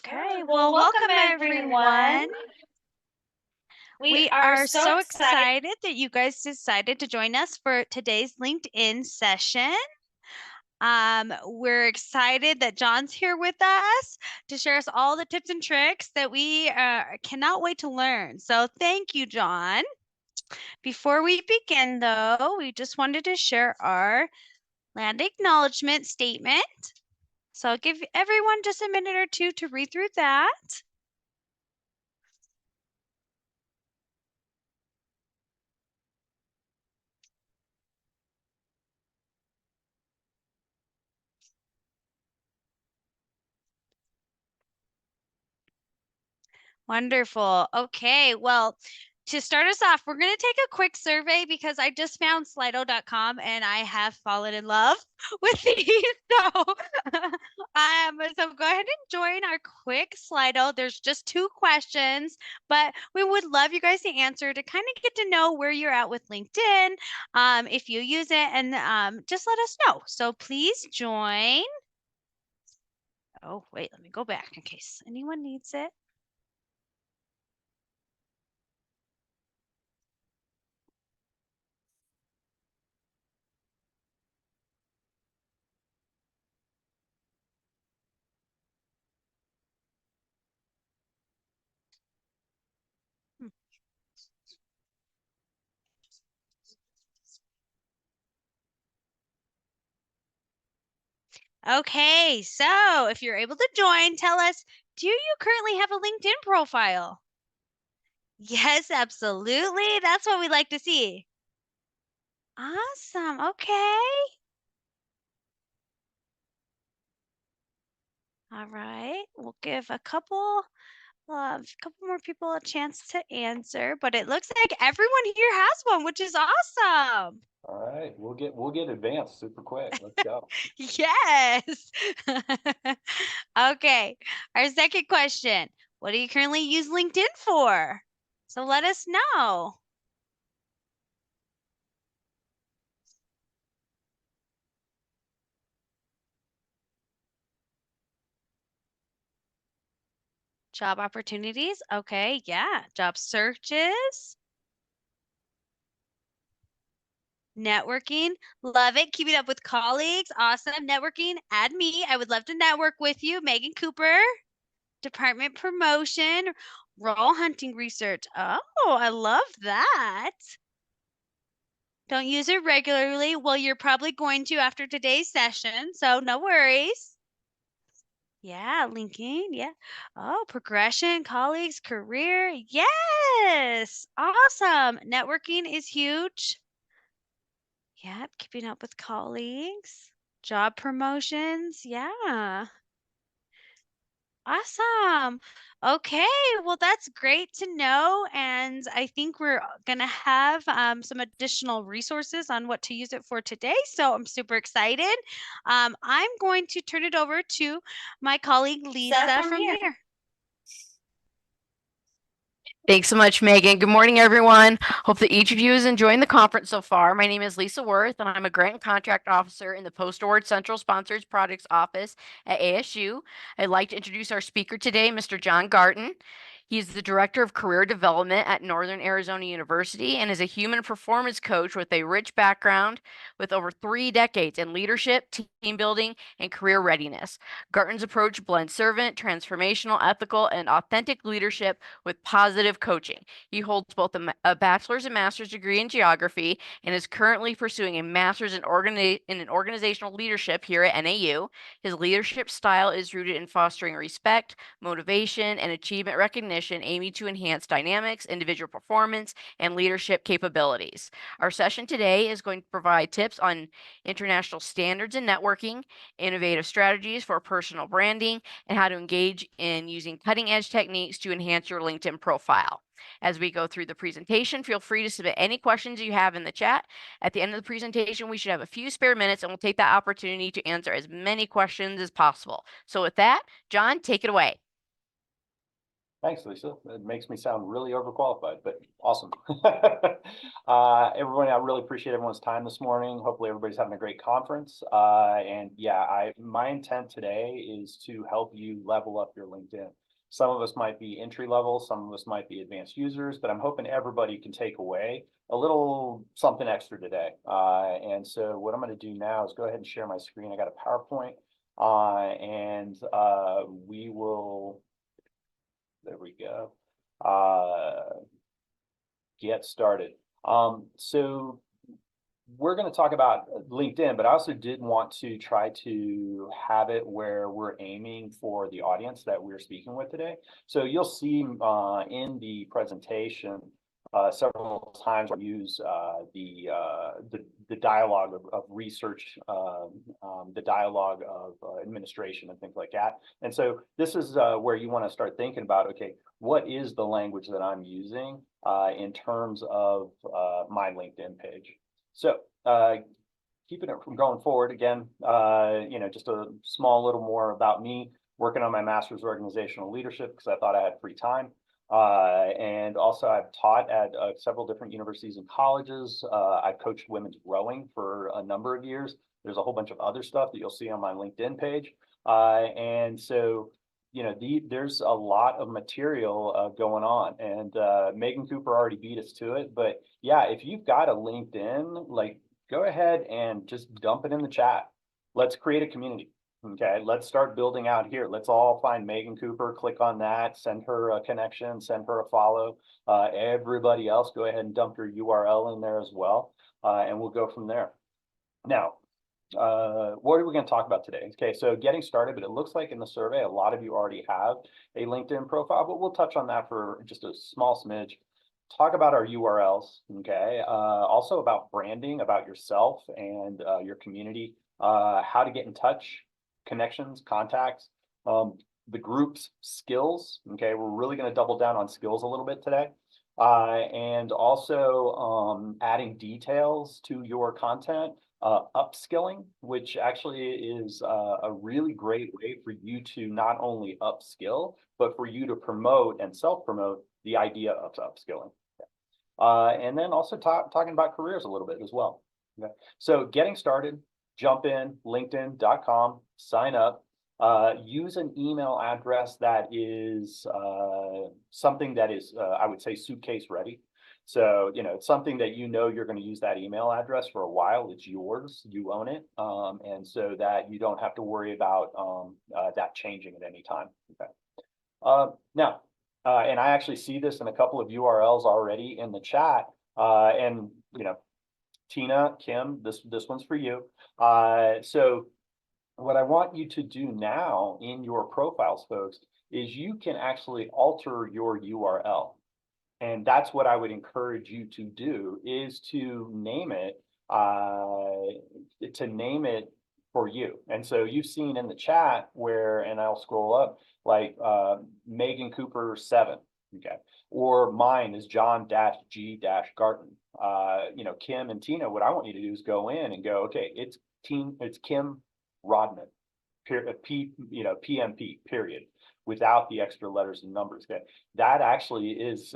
Okay, well, welcome everyone. We are so excited that you guys decided to join us for today's LinkedIn session. We're excited that John's here with us to share us all the tips and tricks that we cannot wait to learn. So thank you, John. Before we begin, though, we just wanted to share our land acknowledgement statement. So I'll give everyone just a minute or two to read through that. Wonderful. Okay, well, to start us off, we're going to take a quick survey because I just found Slido.com and I have fallen in love with these. So go ahead and join our quick Slido. There's just 2 questions, but we would love you guys to answer to kind of get to know where you're at with LinkedIn, if you use it, and just let us know. So please join. Oh, wait, let me go back in case anyone needs it. Okay, so if you're able to join, tell us, do you currently have a LinkedIn profile? Yes, absolutely. That's what we like to see. Awesome. Okay. All right. We'll give a couple more people a chance to answer, but it looks like everyone here has one, which is awesome. All right, we'll get advanced super quick. Let's go. Yes. Okay. Our second question. What do you currently use LinkedIn for? So let us know. Job opportunities. Okay. Yeah. Job searches. Networking. Love it. Keeping up with colleagues. Awesome. Networking. Add me. I would love to network with you. Megan Cooper. Department promotion. Role hunting research. Oh, I love that. Don't use it regularly. Well, you're probably going to after today's session, so no worries. Yeah, linking. Yeah. Oh, progression, colleagues, career. Yes. Awesome. Networking is huge. Yeah, keeping up with colleagues. Job promotions. Yeah. Awesome. Okay, well, that's great to know. And I think we're going to have some additional resources on what to use it for today. So I'm super excited. I'm going to turn it over to my colleague Lisa from here. Thanks so much, Megan. Good morning, everyone. Hope that each of you is enjoying the conference so far. My name is Lisa Worth, and I'm a Grant and Contract Officer in the Post-Award Central Sponsors Products Office at ASU. I'd like to introduce our speaker today, Mr. John Gartin. He's the Director of Career Development at Northern Arizona University and is a human performance coach with a rich background with over 3 decades in leadership, team building, and career readiness. Gartin's approach blends servant, transformational, ethical, and authentic leadership with positive coaching. He holds both a bachelor's and master's degree in geography and is currently pursuing a master's in organizational leadership here at NAU. His leadership style is rooted in fostering respect, motivation, and achievement recognition, aiming to enhance dynamics, individual performance, and leadership capabilities. Our session today is going to provide tips on international standards in networking, innovative strategies for personal branding, and how to engage in using cutting-edge techniques to enhance your LinkedIn profile. As we go through the presentation, feel free to submit any questions you have in the chat. At the end of the presentation, we should have a few spare minutes, and we'll take that opportunity to answer as many questions as possible. So with that, John, take it away. Thanks, Lisa. It makes me sound really overqualified, but awesome. Everyone, I really appreciate everyone's time this morning. Hopefully everybody's having a great conference. And yeah, my intent today is to help you level up your LinkedIn. Some of us might be entry level, some of us might be advanced users, but I'm hoping everybody can take away a little something extra today. And so what I'm going to do now is go ahead and share my screen. I got a PowerPoint, and we will. There we go. Get started. So we're going to talk about LinkedIn, but I also did want to try to have it where we're aiming for the audience that we're speaking with today. So you'll see in the presentation several times we use the dialogue of research, the dialogue of administration and things like that. And so this is where you want to start thinking about, okay, what is the language that I'm using in terms of my LinkedIn page? So keeping it from going forward again, just a small little more about me, working on my master's of organizational leadership because I thought I had free time. And also I've taught at several different universities and colleges. I've coached women's rowing for a number of years. There's a whole bunch of other stuff that you'll see on my LinkedIn page. And so, there's a lot of material going on, and Megan Cooper already beat us to it. But yeah, if you've got a LinkedIn, like, go ahead and just dump it in the chat. Let's create a community. Okay, let's start building out here. Let's all find Megan Cooper, click on that, send her a connection, send her a follow. Everybody else, go ahead and dump your URL in there as well, and we'll go from there. Now, what are we going to talk about today? Okay, so getting started, but it looks like in the survey, a lot of you already have a LinkedIn profile, but we'll touch on that for just a small smidge. Talk about our URLs, okay? Also about branding, about yourself and your community, how to get in touch, connections, contacts, the group's skills, okay? We're really going to double down on skills a little bit today. And also adding details to your content, upskilling, which actually is a really great way for you to not only upskill, but for you to promote and self-promote the idea of upskilling. And then also talking about careers a little bit as well. Okay. So getting started, jump in, linkedin.com, sign up, use an email address that is something that is, I would say, suitcase ready. So, it's something that you're going to use that email address for a while. It's yours, you own it. And so that you don't have to worry about that changing at any time. Okay. Now, and I actually see this in a couple of URLs already in the chat. And, Tina, Kim, this one's for you. So what I want you to do now in your profiles, folks, is you can actually alter your URL. And that's what I would encourage you to do, is to name it for you. And so you've seen in the chat where, and I'll scroll up, like Megan Cooper 7, okay, or mine is John-G-Gartin. Kim and Tina, what I want you to do is go in and go, okay, it's Kim Rodman, PMP, period, without the extra letters and numbers. Okay, that actually is,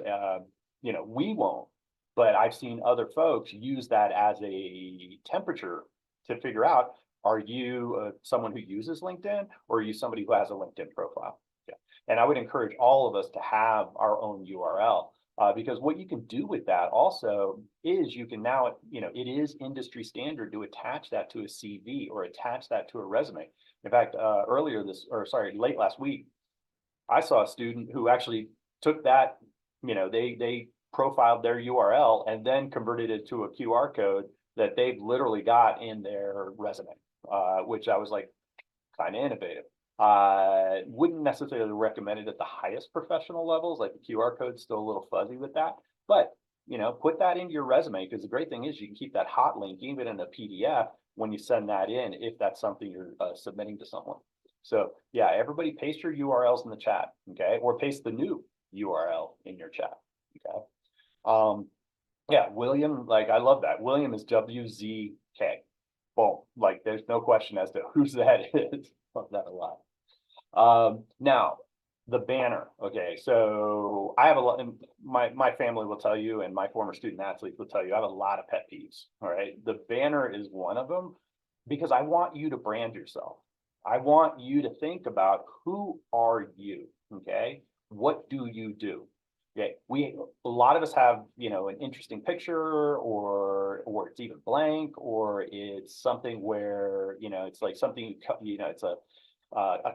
we won't, but I've seen other folks use that as a temperature to figure out, are you someone who uses LinkedIn, or are you somebody who has a LinkedIn profile? Okay. And I would encourage all of us to have our own URL. Because what you can do with that also is you can now, it is industry standard to attach that to a CV or attach that to a resume. In fact, late last week, I saw a student who actually took that, they profiled their URL and then converted it to a QR code that they've literally got in their resume, which I was like, kind of innovative. Wouldn't necessarily recommend it at the highest professional levels, like the QR code's still a little fuzzy with that, but put that into your resume, because the great thing is you can keep that hot link even in a PDF when you send that in, if that's something you're submitting to someone. So yeah, everybody paste your URLs in the chat, okay, or paste the new URL in your chat, okay. Yeah, William, like, I love that. William is WZK. Boom, like, there's no question as to whose that is. Love that a lot. Now, The banner. Okay, so I have a lot, and my family will tell you, and my former student athletes will tell you, I have a lot of pet peeves. All right, the banner is one of them because I want you to brand yourself. I want you to think about who are you. Okay, what do you do? Okay, a lot of us have, you know, an interesting picture, or it's even blank, or it's something where, you know, it's like something you cut, you know, it's a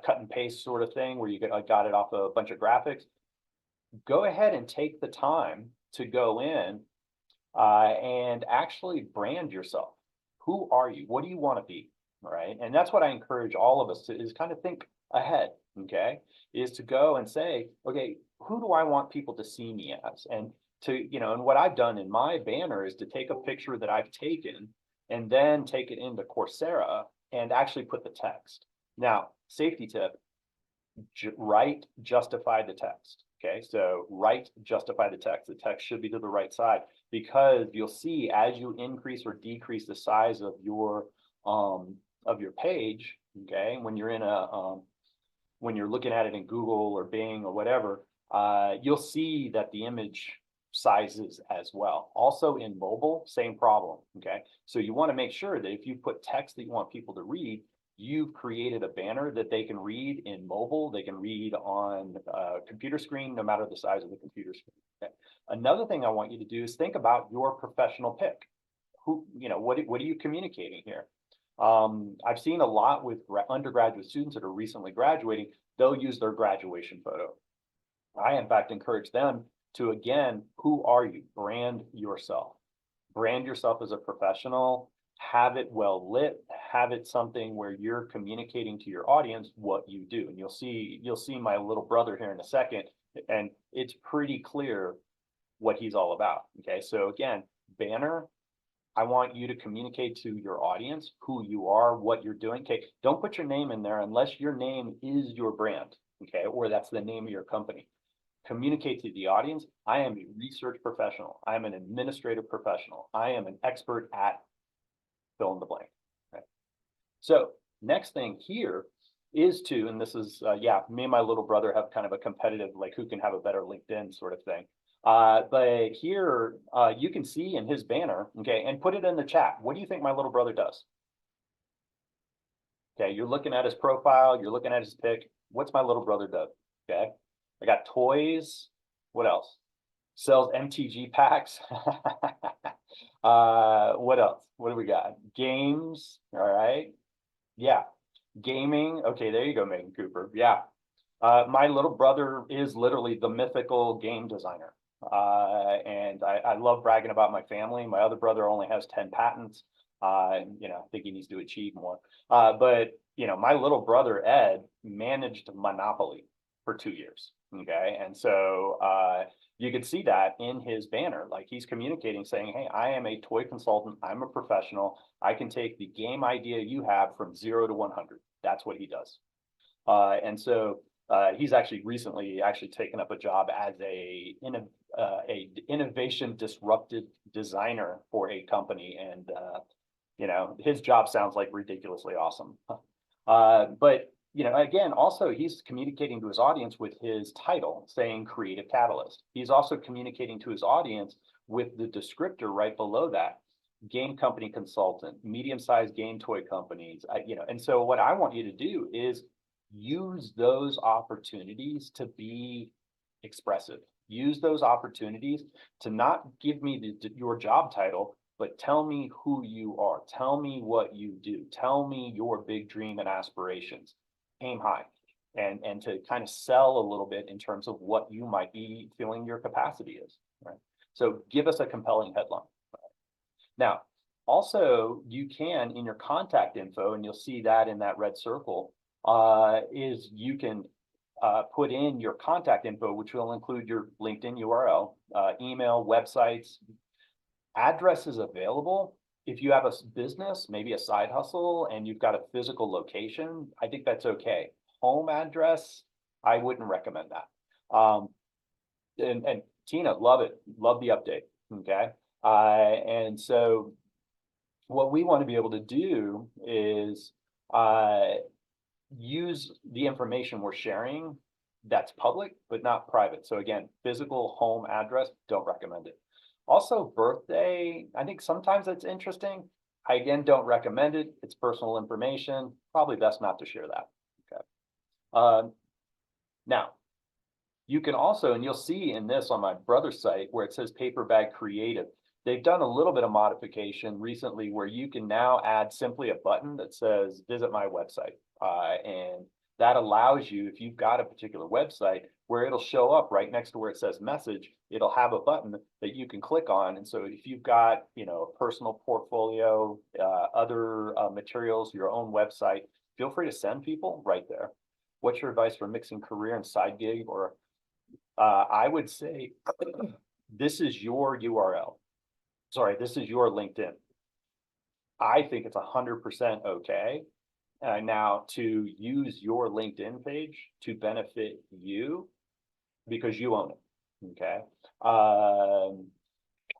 cut and paste sort of thing where you got it off a bunch of graphics. Go ahead and take the time to go in and actually brand yourself. Who are you? What do you want to be? Right. And that's what I encourage all of us to is kind of think ahead. Okay. Is to go and say, okay, who do I want people to see me as? And to, you know, and what I've done in my banner is to take a picture that I've taken and then take it into Coursera and actually put the text. Now, safety tip, write, justify the text. Okay, so write, justify the text. The text should be to the right side, because you'll see as you increase or decrease the size of your page. Okay, when you're in when you're looking at it in Google or Bing or whatever, you'll see that the image sizes as well. Also in mobile, same problem. Okay, so you want to make sure that if you put text that you want people to read, you've created a banner that they can read in mobile, they can read on a computer screen, no matter the size of the computer screen. Okay. Another thing I want you to do is think about your professional pick. Who, you know, what are you communicating here? I've seen a lot with undergraduate students that are recently graduating, they'll use their graduation photo. I, in fact, encourage them to, again, who are you? Brand yourself. Brand yourself as a professional, have it well lit, have it something where you're communicating to your audience what you do. And you'll see my little brother here in a second, and it's pretty clear what he's all about. Okay, so again, banner, I want you to communicate to your audience who you are, what you're doing. Okay, don't put your name in there unless your name is your brand, okay, or that's the name of your company. Communicate to the audience, I am a research professional, I am an administrative professional, I am an expert at fill in the blank. Okay. So next thing here is to, and this is, yeah, me and my little brother have kind of a competitive, like who can have a better LinkedIn sort of thing. But here you can see in his banner, okay, and put it in the chat. What do you think my little brother does? Okay, you're looking at his profile, you're looking at his pic. What's my little brother do? Okay, I got toys. What else? Sells MTG packs. What else? What do we got? Games. All right. Yeah. Gaming. Okay, there you go, Megan Cooper. Yeah. My little brother is literally the mythical game designer. And I love bragging about my family. My other brother only has 10 patents. You know, I think he needs to achieve more. But, you know, my little brother, Ed, managed Monopoly for 2 years. Okay. And so you can see that in his banner, like he's communicating saying, hey, I am a toy consultant. I'm a professional. I can take the game idea you have from 0 to 100. That's what he does. And so he's actually recently taken up a job as a innovation disruptive designer for a company. And, you know, his job sounds like ridiculously awesome. But you know, again, also he's communicating to his audience with his title saying creative catalyst. He's also communicating to his audience with the descriptor right below that, game company consultant, medium-sized game toy companies, you know. And so what I want you to do is use those opportunities to be expressive. Use those opportunities to not give me your job title, but tell me who you are. Tell me what you do. Tell me your big dream and aspirations. Aim high, and to kind of sell a little bit in terms of what you might be feeling your capacity is, right? So give us a compelling headline. Now, also you can, in your contact info, and you'll see that in that red circle, is you can put in your contact info, which will include your LinkedIn URL, email, websites, addresses available. If you have a business, maybe a side hustle, and you've got a physical location, I think that's okay. Home address, I wouldn't recommend that. And Tina, love it. Love the update. Okay. And so what we want to be able to do is use the information we're sharing that's public, but not private. So again, physical home address, don't recommend it. Also, birthday, I think sometimes that's interesting. I again don't recommend it. It's personal information. Probably best not to share that. Okay. Now, you can also, and you'll see in this on my brother's site where it says Paper Bag Creative, they've done a little bit of modification recently where you can now add simply a button that says visit my website. And that allows you, if you've got a particular website, where it'll show up right next to where it says message, it'll have a button that you can click on. And so if you've got, you know, a personal portfolio, other materials, your own website, feel free to send people right there. What's your advice for mixing career and side gig? Or I would say this is your URL. Sorry, this is your LinkedIn. I think it's 100% okay now to use your LinkedIn page to benefit you because you own it. Okay.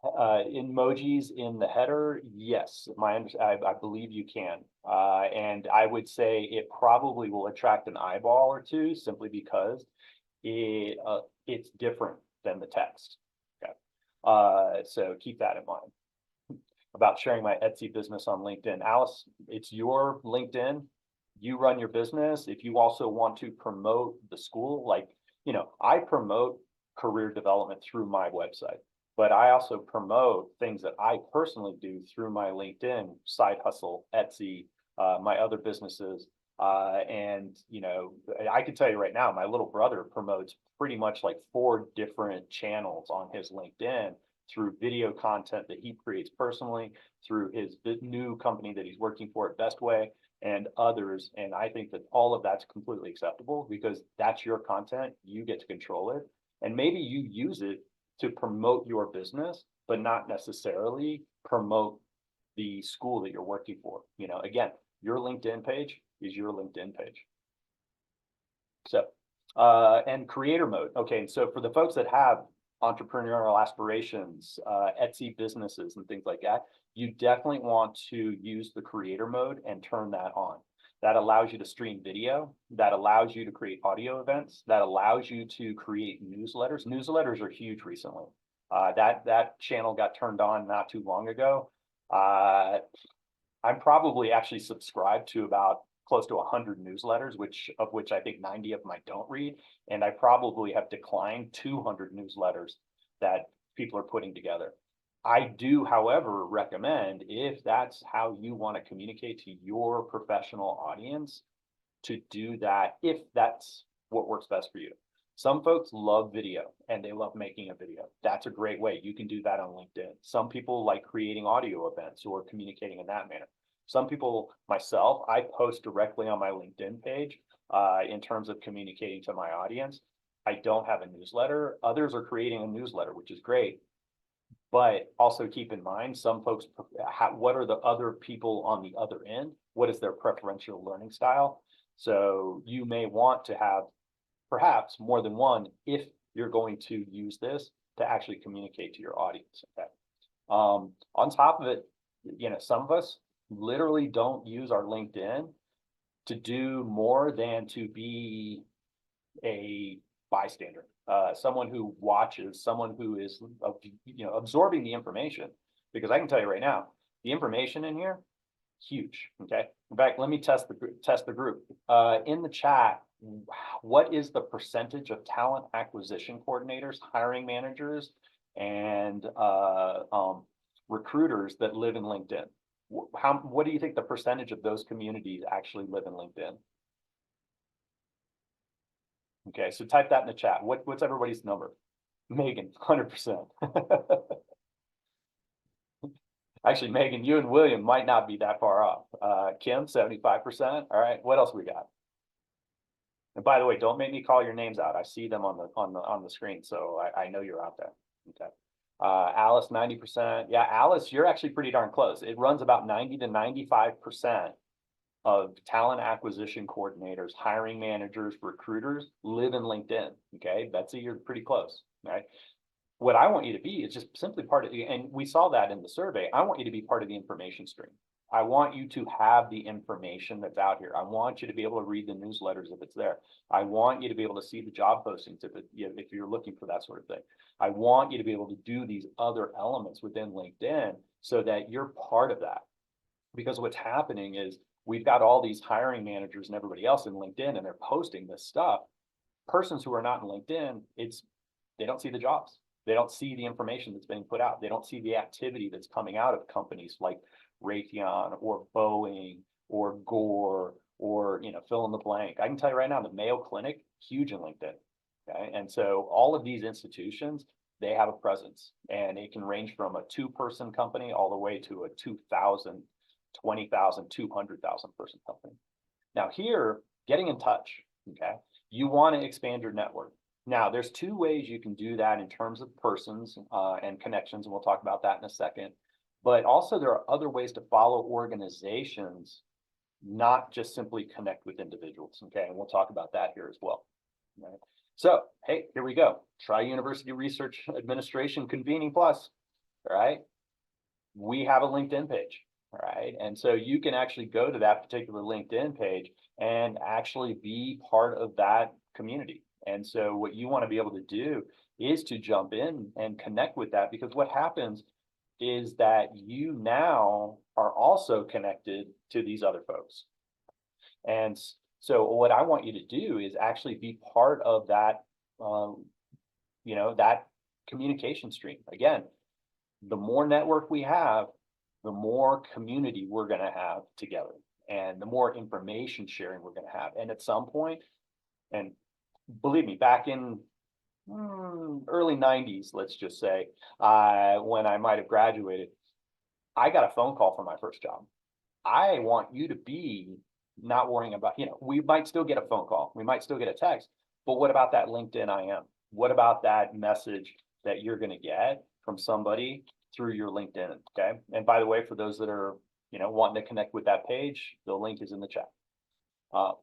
Emojis in the header, yes, I believe you can. And I would say it probably will attract an eyeball or two simply because it's different than the text. Okay. So keep that in mind. About sharing my Etsy business on LinkedIn. Alice, it's your LinkedIn. You run your business. If you also want to promote the school, like, you know, I promote career development through my website, but I also promote things that I personally do through my LinkedIn, side hustle, Etsy, my other businesses. And, you know, I can tell you right now, my little brother promotes pretty much like 4 different channels on his LinkedIn through video content that he creates personally, through his new company that he's working for at Best Way and others. And I think that all of that's completely acceptable because that's your content. You get to control it. And maybe you use it to promote your business, but not necessarily promote the school that you're working for. You know, again, your LinkedIn page is your LinkedIn page. So, and creator mode. Okay, so for the folks that have entrepreneurial aspirations, Etsy businesses and things like that, you definitely want to use the creator mode and turn that on. That allows you to stream video, that allows you to create audio events, that allows you to create newsletters. Newsletters are huge recently. That channel got turned on not too long ago. I'm probably actually subscribed to about close to 100 newsletters, of which I think 90 of them I don't read. And I probably have declined 200 newsletters that people are putting together. I do, however, recommend if that's how you want to communicate to your professional audience, to do that if that's what works best for you. Some folks love video and they love making a video. That's a great way. You can do that on LinkedIn. Some people like creating audio events or communicating in that manner. Some people, myself, I post directly on my LinkedIn page in terms of communicating to my audience. I don't have a newsletter. Others are creating a newsletter, which is great. But also keep in mind, some folks, what are the other people on the other end? What is their preferential learning style? So you may want to have perhaps more than one if you're going to use this to actually communicate to your audience. Okay. On top of it, you know, some of us literally don't use our LinkedIn to do more than to be a bystander, someone who watches, someone who is, you know, absorbing the information. Because I can tell you right now, the information in here, huge. Okay. In fact, let me test the group. In the chat, what is the percentage of talent acquisition coordinators, hiring managers, and recruiters that live in LinkedIn? What do you think the percentage of those communities actually live in LinkedIn? Okay, so type that in the chat. What's everybody's number? Megan, 100%. Actually, Megan, you and William might not be that far off. Kim, 75%. All right, what else we got? And by the way, don't make me call your names out. I see them on the screen, so I know you're out there. Okay. Alice, 90%. Yeah, Alice, you're actually pretty darn close. It runs about 90 to 95% of talent acquisition coordinators, hiring managers, recruiters live in LinkedIn. Okay, Betsy, you're pretty close. Right. What I want you to be is just simply part of the, and we saw that in the survey. I want you to be part of the information stream. I want you to have the information that's out here. I want you to be able to read the newsletters if it's there. I want you to be able to see the job postings if you're looking for that sort of thing. I want you to be able to do these other elements within LinkedIn so that you're part of that. Because what's happening is we've got all these hiring managers and everybody else in LinkedIn, and they're posting this stuff. Persons who are not in LinkedIn, they don't see the jobs. They don't see the information that's being put out. They don't see the activity that's coming out of companies like Raytheon or Boeing or Gore or, fill in the blank. I can tell you right now, the Mayo Clinic, huge in LinkedIn. Okay. And so all of these institutions, they have a presence, and it can range from a 2-person company all the way to a 2,000, 20,000, 200,000 person company. Now here, getting in touch, okay, you want to expand your network. Now there's 2 ways you can do that in terms of persons and connections, and we'll talk about that in a second. But also there are other ways to follow organizations, not just simply connect with individuals, okay? And we'll talk about that here as well, right? So, hey, here we go. Try University Research Administration Convening Plus, all right? We have a LinkedIn page, all right? And so you can actually go to that particular LinkedIn page and actually be part of that community. And so what you want to be able to do is to jump in and connect with that, because what happens is that you now are also connected to these other folks. And so what I want you to do is actually be part of that, that communication stream. Again, the more network we have, the more community we're going to have together, and the more information sharing we're going to have. And at some point, and believe me, back in early 90s, let's just say, when I might have graduated, I got a phone call for my first job. I want you to be not worrying about, we might still get a phone call, we might still get a text, but what about that LinkedIn IM? What about that message that you're going to get from somebody through your LinkedIn? Okay. And by the way, for those that are, wanting to connect with that page, the link is in the chat.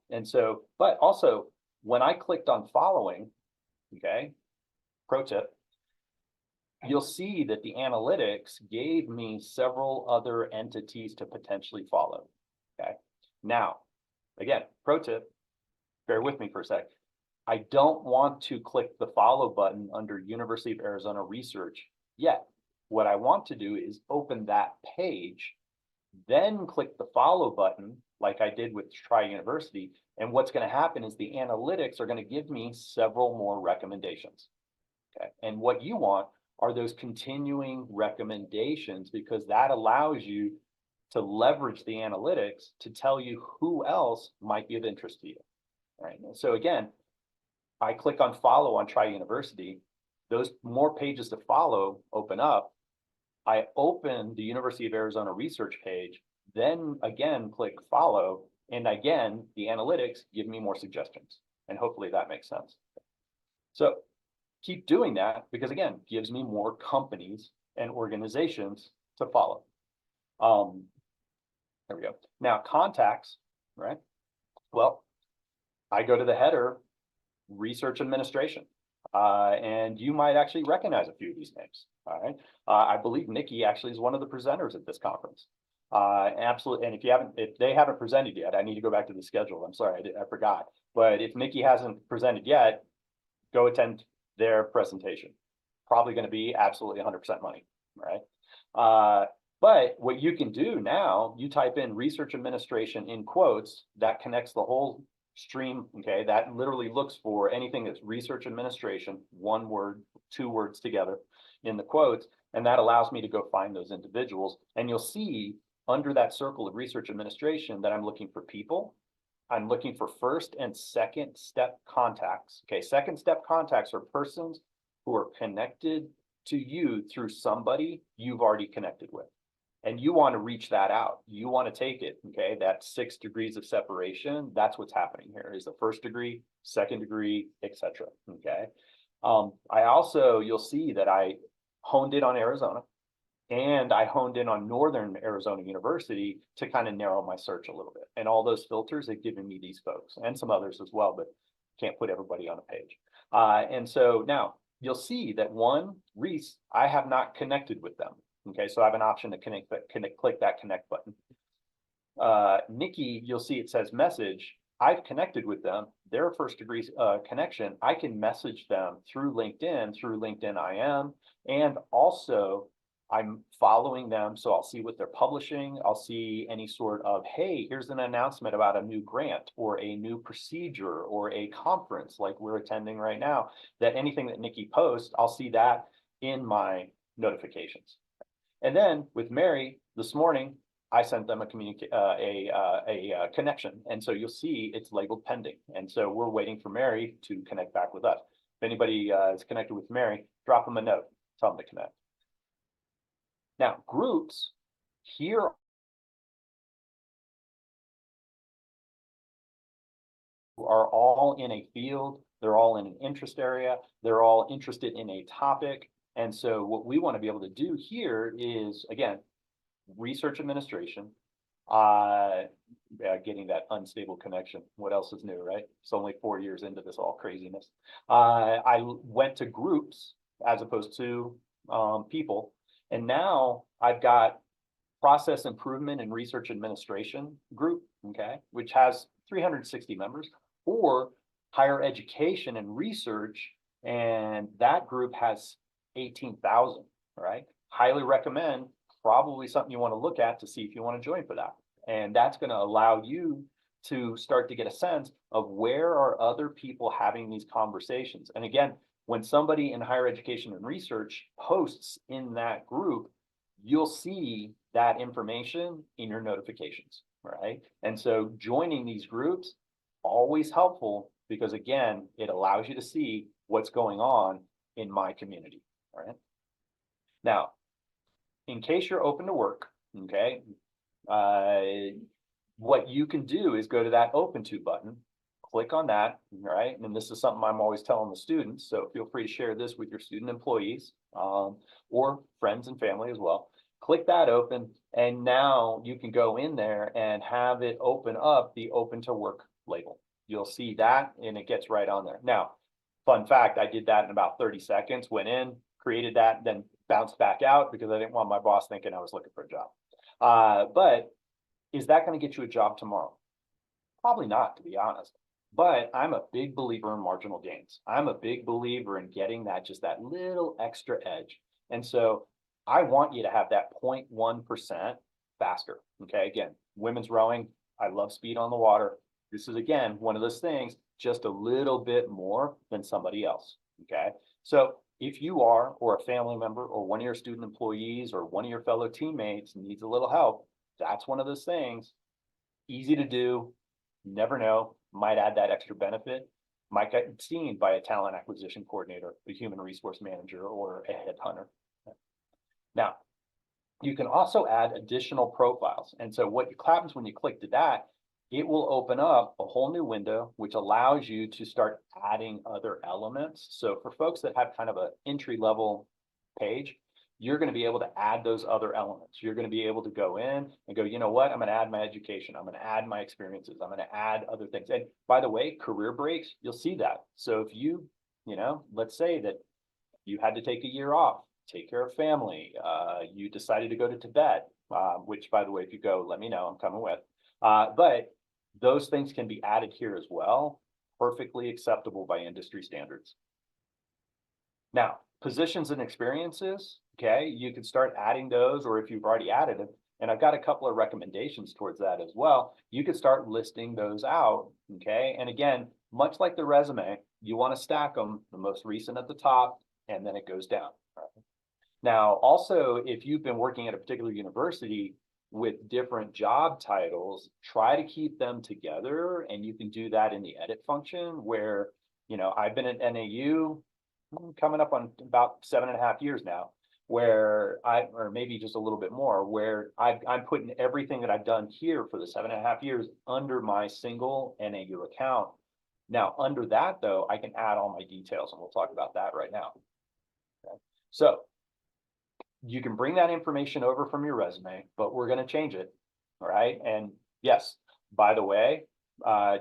And so, but also when I clicked on following, okay, pro tip, you'll see that the analytics gave me several other entities to potentially follow. Okay. Now, again, pro tip, bear with me for a sec. I don't want to click the follow button under University of Arizona Research yet. What I want to do is open that page, then click the follow button like I did with Try University. And what's going to happen is the analytics are going to give me several more recommendations. Okay. And what you want are those continuing recommendations, because that allows you to leverage the analytics to tell you who else might be of interest to you. Right. And so again, I click on follow on Try University, those more pages to follow open up. I open the University of Arizona research page, then again, click follow. And again, the analytics give me more suggestions. And hopefully that makes sense. So keep doing that, because again, gives me more companies and organizations to follow. There we go. Now contacts, right? Well, I go to the header, research administration, and you might actually recognize a few of these names. All right. I believe Nikki actually is one of the presenters at this conference. Absolutely. And if they haven't presented yet, I need to go back to the schedule. I'm sorry, I forgot. But if Nikki hasn't presented yet, go attend their presentation. Probably going to be absolutely 100% money, right? But what you can do now, you type in research administration in quotes, that connects the whole stream. Okay, that literally looks for anything that's research administration, 1 word, 2 words together in the quotes, and that allows me to go find those individuals. And you'll see under that circle of research administration that I'm looking for people. I'm looking for first and second step contacts. Okay, second step contacts are persons who are connected to you through somebody you've already connected with. And you want to reach that out. You want to take it, okay? That 6 degrees of separation, that's what's happening here, is the first degree, second degree, etc. Okay. I also, you'll see that I honed in on Arizona, and I honed in on Northern Arizona University to kind of narrow my search a little bit. And all those filters have given me these folks and some others as well, but can't put everybody on a page. And so now you'll see that one, Reese, I have not connected with them. Okay, so I have an option to click that connect button. Nikki, you'll see it says message. I've connected with them. They're a first degree connection. I can message them through LinkedIn IM, and also I'm following them. So I'll see what they're publishing. I'll see any sort of, hey, here's an announcement about a new grant or a new procedure or a conference like we're attending right now, that anything that Nikki posts, I'll see that in my notifications. And then with Mary this morning, I sent them a connection, and so you'll see it's labeled pending. And so we're waiting for Mary to connect back with us. If anybody is connected with Mary, drop them a note, tell them to connect. Now, groups here are all in a field, they're all in an interest area, they're all interested in a topic. And so what we want to be able to do here is, again, research administration, getting that unstable connection. What else is new, right? It's only 4 years into this all craziness. I went to groups as opposed to people. And now I've got process improvement and research administration group, okay, which has 360 members, or higher education and research. And that group has 18,000, right? Highly recommend, probably something you want to look at to see if you want to join for that. And that's going to allow you to start to get a sense of where are other people having these conversations. And again, when somebody in higher education and research posts in that group, you'll see that information in your notifications, right? And so joining these groups, always helpful, because again, it allows you to see what's going on in my community, all right? Now, in case you're open to work, okay, what you can do is go to that open to button, click on that, right? And this is something I'm always telling the students, so feel free to share this with your student employees or friends and family as well. Click that open, and now you can go in there and have it open up the open to work label. You'll see that, and it gets right on there. Now, fun fact, I did that in about 30 seconds, went in, created that, then bounced back out because I didn't want my boss thinking I was looking for a job. But is that going to get you a job tomorrow? Probably not, to be honest. But I'm a big believer in marginal gains. I'm a big believer in getting that, just that little extra edge. And so I want you to have that 0.1% faster. Okay, again, women's rowing, I love speed on the water. This is, again, one of those things, just a little bit more than somebody else. Okay, so if you are, or a family member, or one of your student employees, or one of your fellow teammates needs a little help, that's one of those things. Easy to do, never know, might add that extra benefit, might get seen by a talent acquisition coordinator, a human resource manager, or a headhunter. Now, you can also add additional profiles. And so what happens when you click to that, it will open up a whole new window, which allows you to start adding other elements. So for folks that have kind of an entry-level page, you're going to be able to add those other elements. You're going to be able to go in and go, you know what, I'm going to add my education. I'm going to add my experiences. I'm going to add other things. And by the way, career breaks, you'll see that. So if you know, let's say that you had to take a year off, take care of family, you decided to go to Tibet, which, by the way, if you go, let me know, I'm coming with. But those things can be added here as well, perfectly acceptable by industry standards. Now, positions and experiences, okay, you can start adding those, or if you've already added them, and I've got a couple of recommendations towards that as well, you can start listing those out, okay? And again, much like the resume, you want to stack them, the most recent at the top, and then it goes down. Right? Now, also, if you've been working at a particular university with different job titles, try to keep them together, and you can do that in the edit function where, you know, I've been at NAU coming up on about 7.5 years now, where or maybe just a little bit more, where I'm putting everything that I've done here for the 7.5 years under my single NAU account. Now, under that though, I can add all my details, and we'll talk about that right now. Okay. So you can bring that information over from your resume, but we're going to change it. All right. And yes, by the way,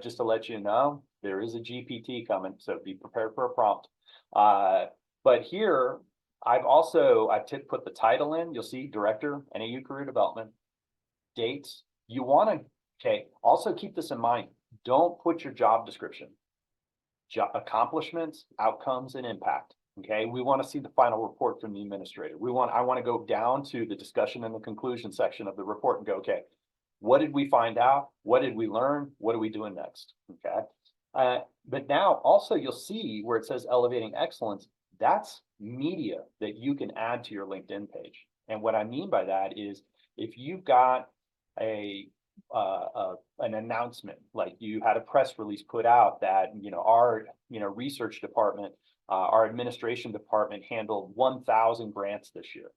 just to let you know, there is a GPT coming, so be prepared for a prompt. But here, I've put the title in. You'll see Director, NAU Career Development, dates, You want to, okay, also keep this in mind. Don't put your job description, accomplishments, outcomes, and impact. Okay, we want to see the final report from the administrator. I want to go down to the discussion and the conclusion section of the report and go, okay, what did we find out? What did we learn? What are we doing next? Okay. But now also you'll see where it says elevating excellence, that's media that you can add to your LinkedIn page. And what I mean by that is if you've got an announcement, like you had a press release put out that, our, research department, our administration department handled 1,000 grants this year.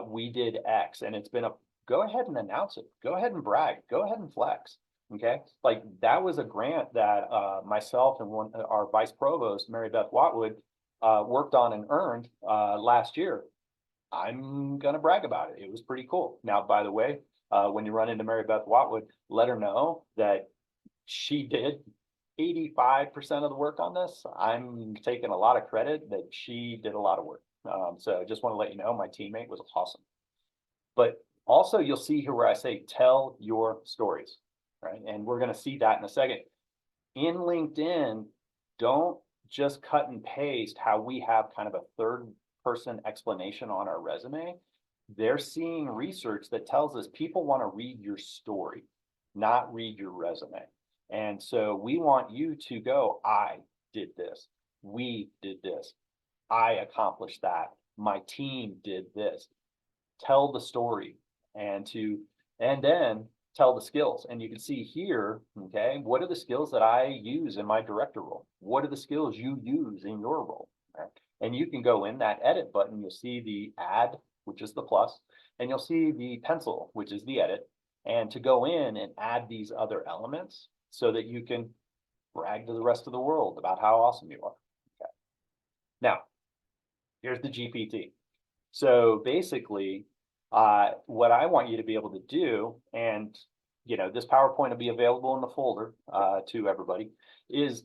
We did X, and it's been go ahead and announce it. Go ahead and brag. Go ahead and flex. Okay, like that was a grant that myself and our vice provost, Mary Beth Watwood, worked on and earned last year. I'm gonna brag about it. It was pretty cool. Now, by the way, when you run into Mary Beth Watwood, let her know that she did 85% of the work on this. I'm taking a lot of credit that she did a lot of work. So just want to let you know my teammate was awesome. But also you'll see here where I say, tell your stories, right? And we're going to see that in a second. In LinkedIn, don't just cut and paste how we have kind of a third person explanation on our resume. They're seeing research that tells us people want to read your story, not read your resume. And so we want you to go, I did this, we did this, I accomplished that, my team did this. Tell the story and then tell the skills. And you can see here, okay, what are the skills that I use in my director role? What are the skills you use in your role? Okay? And you can go in that edit button, you'll see the add, which is the plus, and you'll see the pencil, which is the edit, and to go in and add these other elements so that you can brag to the rest of the world about how awesome you are. Okay. Now, here's the GPT. So basically, what I want you to be able to do, and this PowerPoint will be available in the folder to everybody, is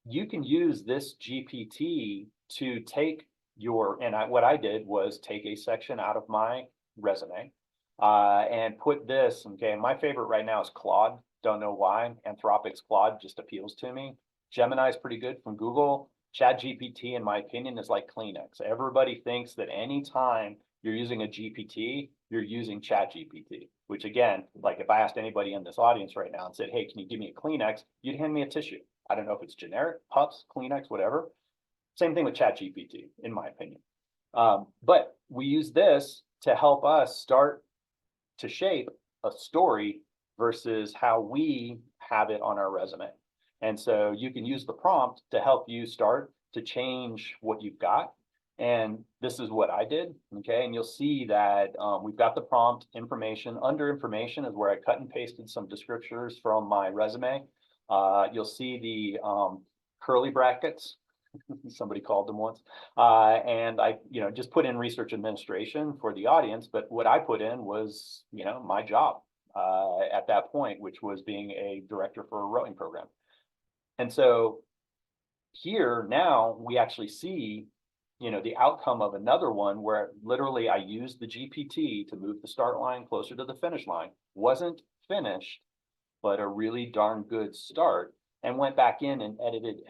you can use this GPT to take what I did was take a section out of my resume and put this, okay, my favorite right now is Claude. Don't know why. Anthropic's Claude just appeals to me. Gemini is pretty good from Google. ChatGPT, in my opinion, is like Kleenex. Everybody thinks that anytime you're using a GPT, you're using ChatGPT, which again, like if I asked anybody in this audience right now and said, hey, can you give me a Kleenex? You'd hand me a tissue. I don't know if it's generic, Puffs, Kleenex, whatever. Same thing with ChatGPT, in my opinion. But we use this to help us start to shape a story versus how we have it on our resume. And so you can use the prompt to help you start to change what you've got. And this is what I did, okay? And you'll see that we've got the prompt information. Under information is where I cut and pasted some descriptors from my resume. You'll see the curly brackets. Somebody called them once. And I, just put in research administration for the audience, but what I put in was, my job at that point, which was being a director for a rowing program. And so here now we actually see, the outcome of another one where literally I used the GPT to move the start line closer to the finish line. Wasn't finished, but a really darn good start, and went back in and edited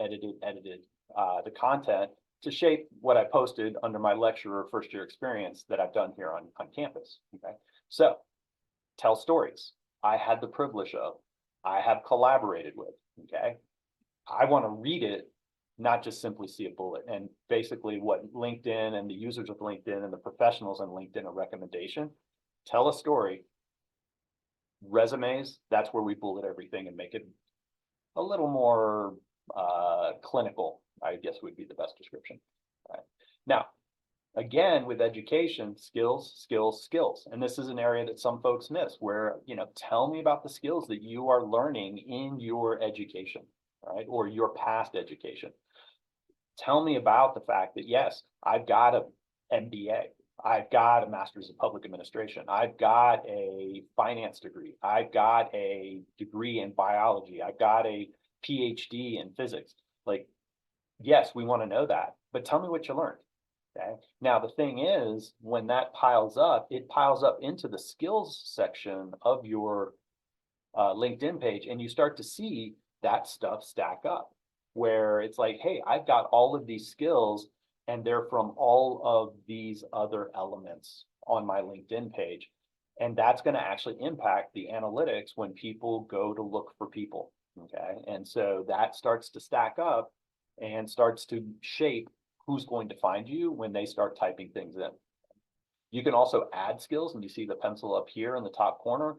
the content to shape what I posted under my lecturer first year experience that I've done here on campus. Okay, so tell stories. I had the privilege of, I have collaborated with, okay? I want to read it, not just simply see a bullet. And basically what LinkedIn and the users of LinkedIn and the professionals on LinkedIn are recommendation, tell a story. Resumes, that's where we bullet everything and make it a little more clinical, I guess would be the best description. All right. Now, again, with education, skills, skills, skills. And this is an area that some folks miss where, tell me about the skills that you are learning in your education, right? Or your past education. Tell me about the fact that, yes, I've got an MBA. I've got a master's of public administration. I've got a finance degree. I've got a degree in biology. I've got a PhD in physics. Like, yes, we want to know that, but tell me what you learned. Okay. Now, the thing is, when that piles up, it piles up into the skills section of your LinkedIn page, and you start to see that stuff stack up, where it's like, hey, I've got all of these skills and they're from all of these other elements on my LinkedIn page. And that's going to actually impact the analytics when people go to look for people. Okay. And so that starts to stack up and starts to shape who's going to find you when they start typing things in. You can also add skills, and you see the pencil up here in the top corner.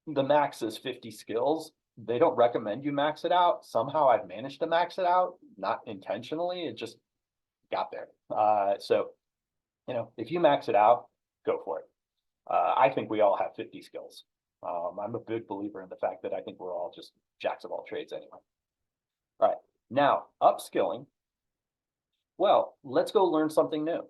The max is 50 skills. They don't recommend you max it out. Somehow I've managed to max it out, not intentionally, it just got there. So, if you max it out, go for it. I think we all have 50 skills. I'm a big believer in the fact that I think we're all just jacks of all trades anyway. All right, now upskilling. Well, let's go learn something new,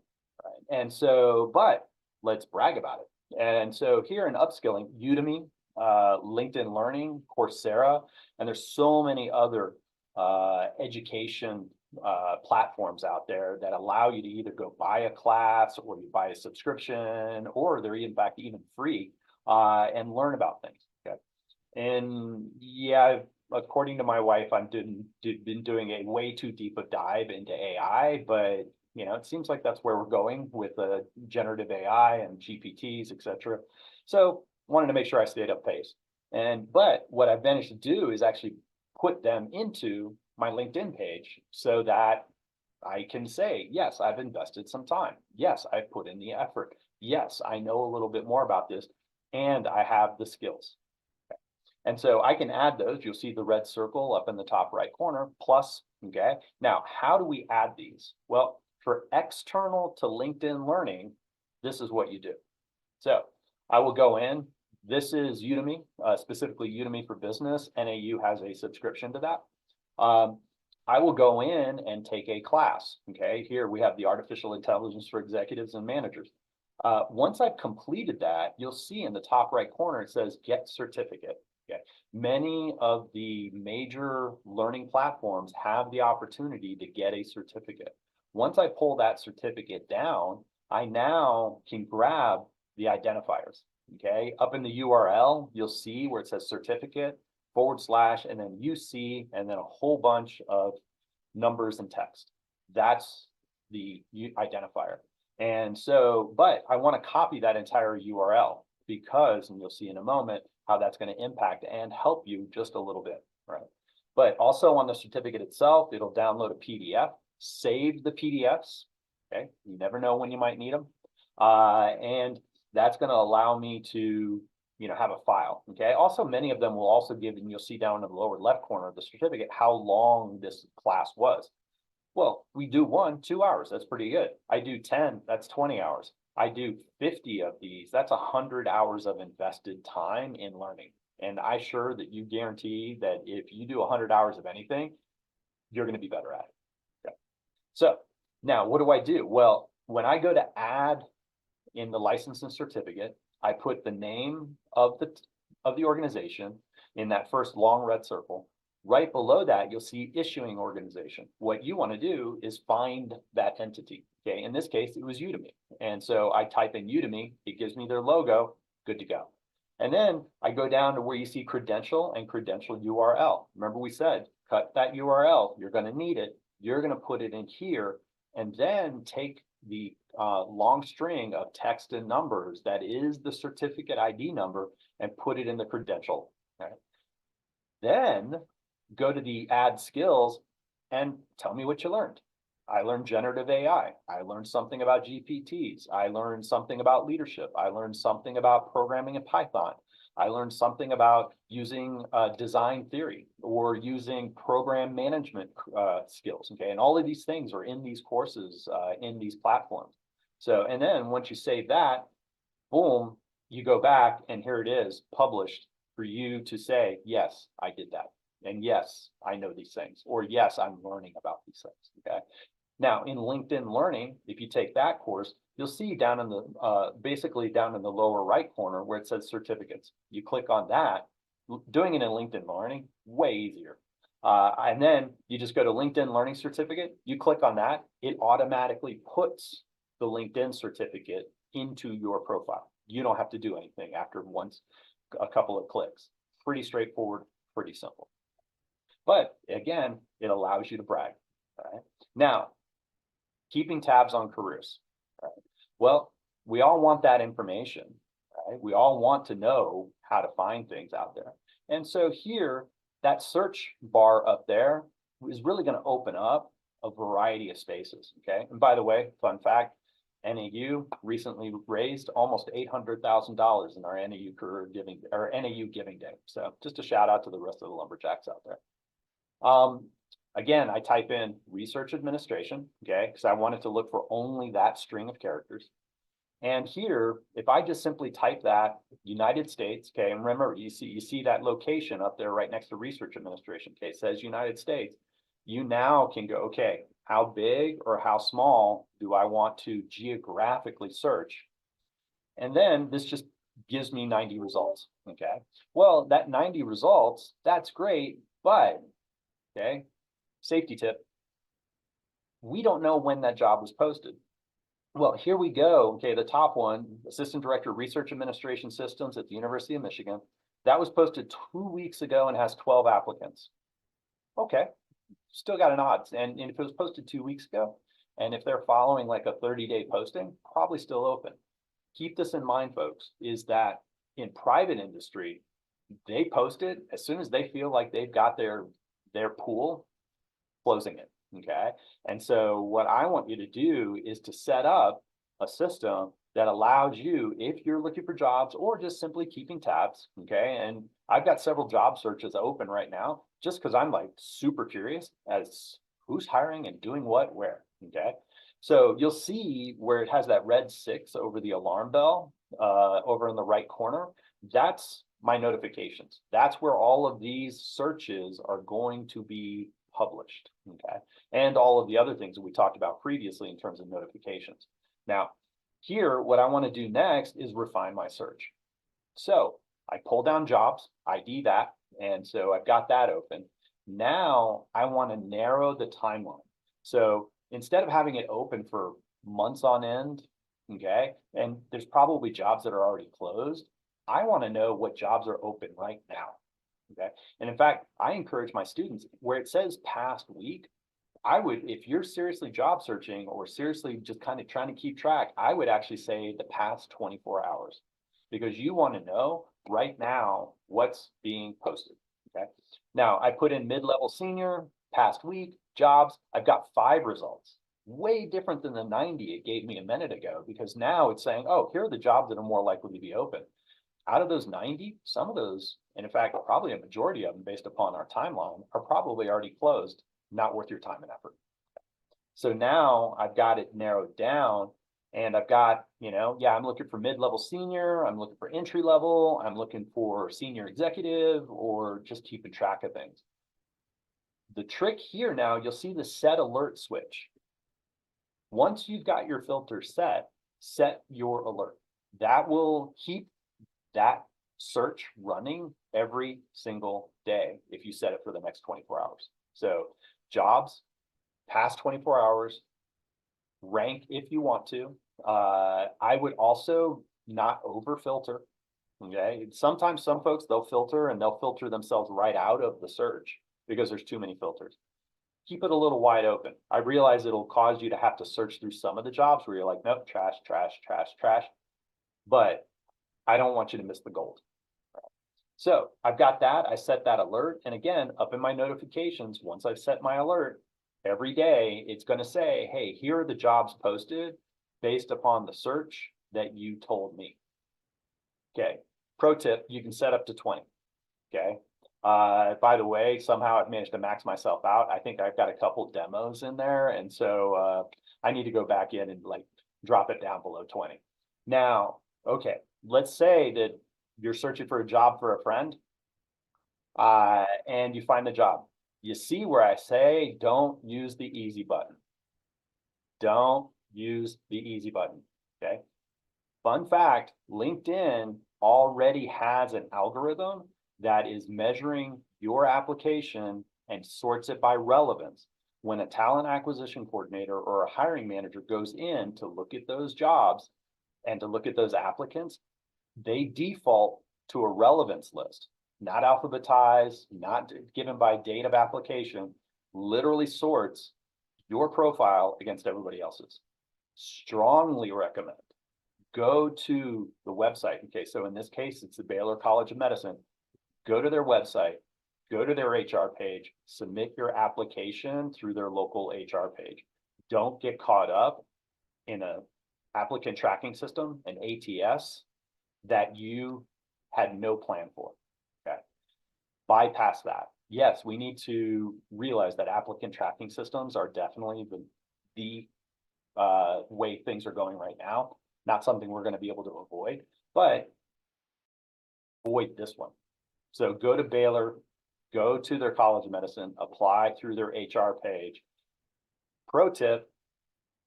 right? And so, but let's brag about it. And so here in upskilling, Udemy, LinkedIn Learning, Coursera, and there's so many other education platforms out there that allow you to either go buy a class or you buy a subscription, or they're in fact even free, and learn about things. Okay. And yeah, according to my wife, I've been doing a way too deep a dive into AI, but it seems like that's where we're going with generative AI and GPTs, etc. So wanted to make sure I stayed up pace. But what I've managed to do is actually put them into my LinkedIn page so that I can say, yes, I've invested some time. Yes, I've put in the effort. Yes, I know a little bit more about this, and I have the skills. Okay. And so I can add those. You'll see the red circle up in the top right corner, plus, okay? Now, how do we add these? Well, for external to LinkedIn Learning, this is what you do. So I will go in. This is Udemy, specifically Udemy for Business. NAU has a subscription to that. I will go in and take a class. Okay, here we have the Artificial Intelligence for Executives and Managers. Once I've completed that, you'll see in the top right corner, it says Get Certificate. Okay, many of the major learning platforms have the opportunity to get a certificate. Once I pull that certificate down, I now can grab the identifiers. Okay, up in the URL, you'll see where it says certificate / and then UC, and then a whole bunch of numbers and text. That's the identifier. And so, but I want to copy that entire URL because, and you'll see in a moment how that's going to impact and help you just a little bit, right? But also on the certificate itself, it'll download a PDF, save the PDFs. Okay, you never know when you might need them. And that's going to allow me to have a file. Okay. Also, many of them will also give, and you'll see down in the lower left corner of the certificate, how long this class was. Well, we do 2 hours. That's pretty good. I do 10, that's 20 hours. I do 50 of these. That's 100 hours of invested time in learning. And I sure that you guarantee that if you do 100 hours of anything, you're going to be better at it. Okay. So now what do I do? Well, when I go to add in the license and certificate, I put the name of the organization in that first long red circle. Right below that, you'll see issuing organization. What you want to do is find that entity. Okay, in this case, it was Udemy. And so I type in Udemy, it gives me their logo, good to go. And then I go down to where you see credential and credential URL. Remember we said, cut that URL, you're going to need it. You're going to put it in here and then take the long string of text and numbers that is the certificate ID number and put it in the credential. Right? Then go to the add skills and tell me what you learned. I learned generative AI. I learned something about GPTs. I learned something about leadership. I learned something about programming in Python. I learned something about using design theory or using program management skills. Okay, and all of these things are in these courses, in these platforms. So, and then once you save that, boom, you go back and here it is published for you to say, yes, I did that. And yes, I know these things, or yes, I'm learning about these things. Okay. Now in LinkedIn Learning, if you take that course, you'll see down in the, basically down in the lower right corner where it says certificates. You click on that. Doing it in LinkedIn Learning, way easier. And then you just go to LinkedIn Learning Certificate. You click on that. It automatically puts the LinkedIn certificate into your profile. You don't have to do anything after a couple of clicks. pretty straightforward, pretty simple. But again, it allows you to brag. Right? Now, keeping tabs on careers. Right? Well, we all want that information. Right? We all want to know how to find things out there. And so here, that search bar up there is really going to open up a variety of spaces. Okay. And by the way, fun fact, NAU recently raised almost $800,000 in our NAU career giving or NAU Giving Day. So just a shout out to the rest of the lumberjacks out there. Again, I type in research administration, okay, because I wanted to look for only that string of characters. And here, if I just simply type that United States, okay, and remember, you see that location up there right next to research administration, okay, it says United States. You now can go, okay, how big or how small do I want to geographically search? And then this just gives me 90 results, okay? Well, that 90 results, that's great, but, okay, safety tip, we don't know when that job was posted. Well, here we go. Okay, the top one, Assistant Director of Research Administration Systems at the University of Michigan. That was posted 2 weeks ago and has 12 applicants. Okay, still got an odds. And if it was posted 2 weeks ago, and if they're following like a 30-day posting, probably still open. Keep this in mind, folks, is that in private industry, they post it as soon as they feel like they've got their pool, closing it. Okay. And so what I want you to do is to set up a system that allows you, if you're looking for jobs or just simply keeping tabs. Okay. And I've got several job searches open right now, just because I'm like super curious as who's hiring and doing what, where. Okay. So you'll see where it has that red 6 over the alarm bell, over in the right corner. That's my notifications. That's where all of these searches are going to be published, okay? And all of the other things that we talked about previously in terms of notifications. Now, here, what I want to do next is refine my search. So I pull down jobs, ID that, and so I've got that open. Now I want to narrow the timeline. So instead of having it open for months on end, okay, and there's probably jobs that are already closed, I want to know what jobs are open right now. Okay. And in fact, I encourage my students where it says past week, I would, if you're seriously job searching or seriously just kind of trying to keep track, I would actually say the past 24 hours, because you want to know right now what's being posted. Okay. Now I put in mid-level senior, past week, jobs. I've got 5 results, way different than the 90 it gave me a minute ago, because now it's saying, oh, here are the jobs that are more likely to be open. Out of those 90, some of those, and in fact, probably a majority of them based upon our timeline, are probably already closed, not worth your time and effort. So now I've got it narrowed down, and I've got, yeah, I'm looking for mid-level senior, I'm looking for entry level, I'm looking for senior executive, or just keeping track of things. The trick here now, you'll see the set alert switch. Once you've got your filter set your alert. That will keep that search running every single day if you set it for the next 24 hours. So jobs, past 24 hours, rank if you want to. I would also not over filter. Okay. Sometimes some folks, they'll filter and they'll filter themselves right out of the search because there's too many filters. Keep it a little wide open. I realize it'll cause you to have to search through some of the jobs where you're like, nope, trash, trash, trash, trash. But I don't want you to miss the gold. So I've got that. I set that alert. And again, up in my notifications, once I've set my alert, every day it's going to say, hey, here are the jobs posted based upon the search that you told me. Okay. Pro tip, you can set up to 20. Okay. By the way, somehow I've managed to max myself out. I think I've got a couple demos in there. And so I need to go back in and like drop it down below 20. Now, okay, let's say that you're searching for a job for a friend and you find the job. You see where I say, don't use the easy button. Don't use the easy button, okay? Fun fact, LinkedIn already has an algorithm that is measuring your application and sorts it by relevance. When a talent acquisition coordinator or a hiring manager goes in to look at those jobs and to look at those applicants, they default to a relevance list. not alphabetized, not given by date of application, literally sorts your profile against everybody else's. Strongly recommend go to the website. Okay, so in this case, it's the Baylor College of Medicine. Go to their website, go to their HR page, submit your application through their local HR page. Don't get caught up in a applicant tracking system, an ATS, that you had no plan for. Okay, bypass that. Yes, we need to realize that applicant tracking systems are definitely the way things are going right now. Not something we're going to be able to avoid, but avoid this one. So go to Baylor, go to their College of Medicine, apply through their HR page. Pro tip,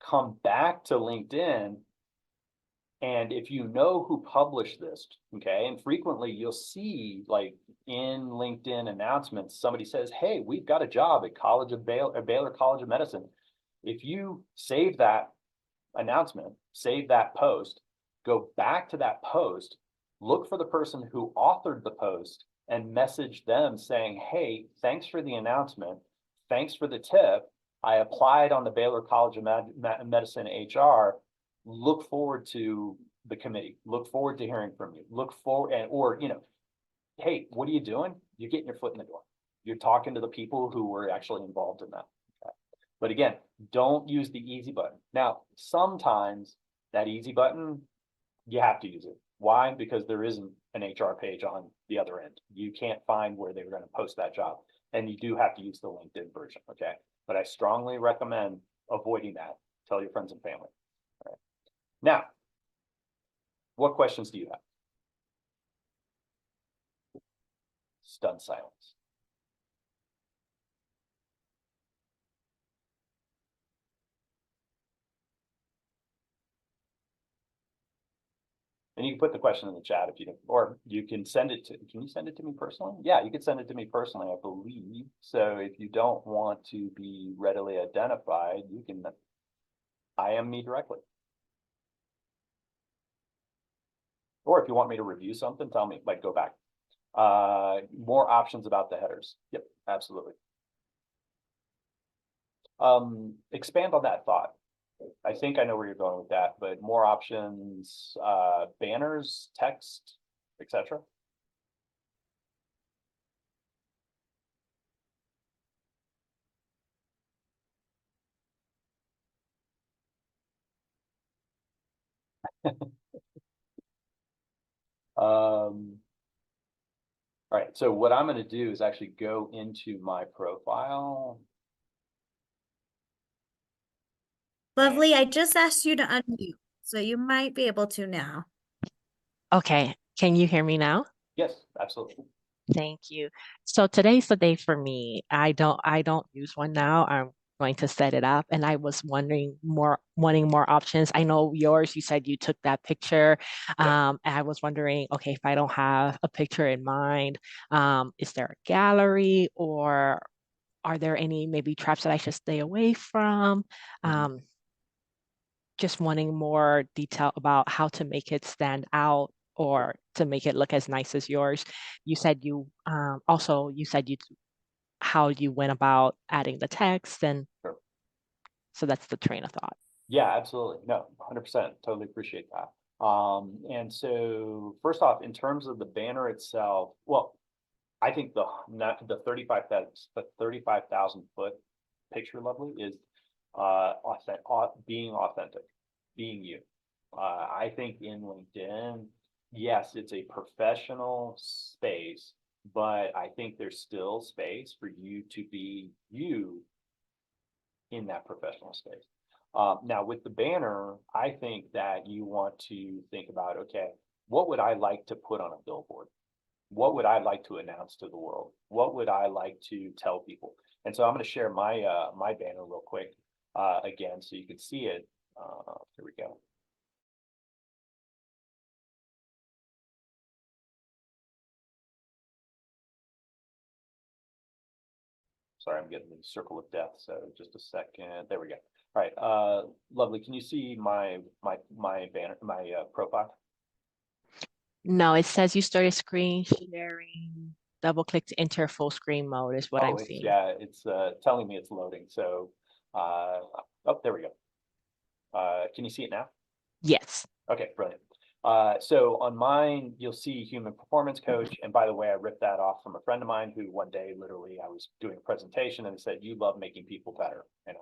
come back to LinkedIn. And if you know who published this, okay, and frequently you'll see like in LinkedIn announcements, somebody says, hey, we've got a job at Baylor College of Medicine. If you save that announcement, save that post, go back to that post, look for the person who authored the post and message them saying, hey, thanks for the announcement. Thanks for the tip. I applied on the Baylor College of Medicine HR. Look forward to the committee. Look forward to hearing from you. Look forward, or, hey, what are you doing? You're getting your foot in the door. You're talking to the people who were actually involved in that. Okay. But again, don't use the easy button. Now, sometimes that easy button, you have to use it. Why? Because there isn't an HR page on the other end. You can't find where they were going to post that job. And you do have to use the LinkedIn version, okay? But I strongly recommend avoiding that. Tell your friends and family. All right. Now, what questions do you have? Stunned silence. And you can put the question in the chat if you don't, or you can send it to, can you send it to me personally? Yeah, you can send it to me personally, I believe. So if you don't want to be readily identified, you can IM me directly. Or if you want me to review something, tell me, like go back. More options about the headers. Yep, absolutely. Expand on that thought. I think I know where you're going with that, but more options, banners, text, etc. All right, so what I'm going to do is actually go into my profile. Lovely, I just asked you to unmute, so you might be able to now. Okay, can you hear me now? Yes, absolutely. Thank you. So today's the day for me. I don't use one now. I'm going to set it up, and I was wanting more options. I know yours, you said you took that picture. And I was wondering, okay, if I don't have a picture in mind, is there a gallery, or are there any maybe traps that I should stay away from? Just wanting more detail about how to make it stand out or to make it look as nice as yours. You said you also you said you how you went about adding the text, and Sure. So that's the train of thought. Yeah, absolutely. No, 100%. Totally appreciate that. And so first off, in terms of the banner itself, well, I think the 35,000 foot picture, Lovely, is being authentic, being you. I think in LinkedIn, yes, it's a professional space, but I think there's still space for you to be you in that professional space. Now with the banner, I think that you want to think about, okay, what would I like to put on a billboard? What would I like to announce to the world? What would I like to tell people? And so I'm going to share my my banner real quick again, so you can see it. Here we go. Sorry, I'm getting the circle of death. So just a second. There we go. All right, Lovely. Can you see my banner, my profile? No, it says you started screen sharing. double click to enter full screen mode is what I'm it's, seeing. yeah, it's telling me it's loading. So, oh, there we go. Can you see it now? Yes. Okay, brilliant. So on mine, you'll see human performance coach. And by the way, I ripped that off from a friend of mine who one day, literally, I was doing a presentation and said, "You love making people better." And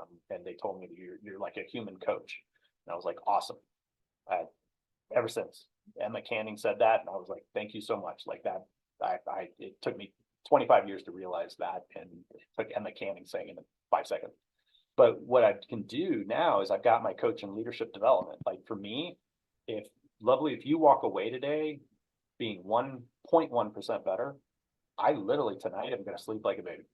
they told me that you're like a human coach. And I was like, awesome. Ever since Emma Canning said that, and I was like, thank you so much. Like that, it took me 25 years to realize that, and it took Emma Canning saying it in 5 seconds. But what I can do now is I've got my coach and leadership development. Like for me, if you walk away today being 1.1% better, I literally tonight am going to sleep like a baby.